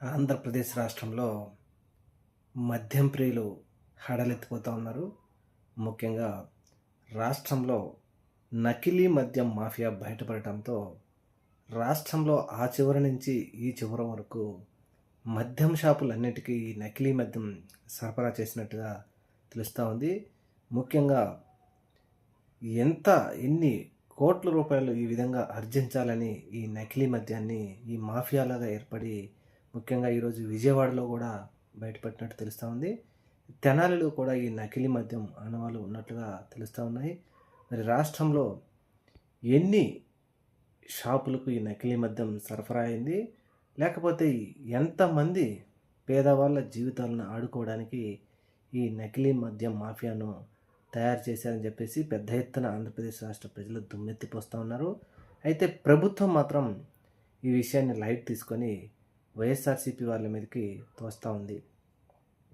ఆంధ్రప్రదేశ్ రాష్ట్రంలో మద్యం ప్రియులు హడలెత్తిపోతూ ఉన్నారు. ముఖ్యంగా రాష్ట్రంలో నకిలీ మద్యం మాఫియా బయటపడటంతో రాష్ట్రంలో ఆ చివరి నుంచి ఈ చివరి వరకు మద్యం షాపులన్నిటికీ ఈ నకిలీ మద్యం సరఫరా చేసినట్టుగా తెలుస్తూ ఉంది. ముఖ్యంగా ఎన్ని కోట్ల రూపాయలు ఈ విధంగా ఆర్జించాలని ఈ నకిలీ మద్యాన్ని ఈ మాఫియాలాగా ఏర్పడి ముఖ్యంగా ఈరోజు విజయవాడలో కూడా బయటపడినట్టు తెలుస్తూ ఉంది. తెనాలిలో కూడా ఈ నకిలీ మద్యం ఆనవాళ్ళు ఉన్నట్లుగా తెలుస్తూ ఉన్నాయి. మరి రాష్ట్రంలో ఎన్ని షాపులకు ఈ నకిలీ మద్యం సరఫరా అయింది, లేకపోతే ఎంతమంది పేదవాళ్ళ జీవితాలను ఆడుకోవడానికి ఈ నకిలీ మద్యం మాఫియాను తయారు చేశారని చెప్పేసి పెద్ద ఎత్తున ఆంధ్రప్రదేశ్ రాష్ట్ర ప్రజలు దుమ్మెత్తిపోస్తూ ఉన్నారు. అయితే ప్రభుత్వం మాత్రం ఈ విషయాన్ని లైట్ తీసుకొని వైఎస్ఆర్సీపీ వాళ్ళ మీదకి తోస్తూ ఉంది.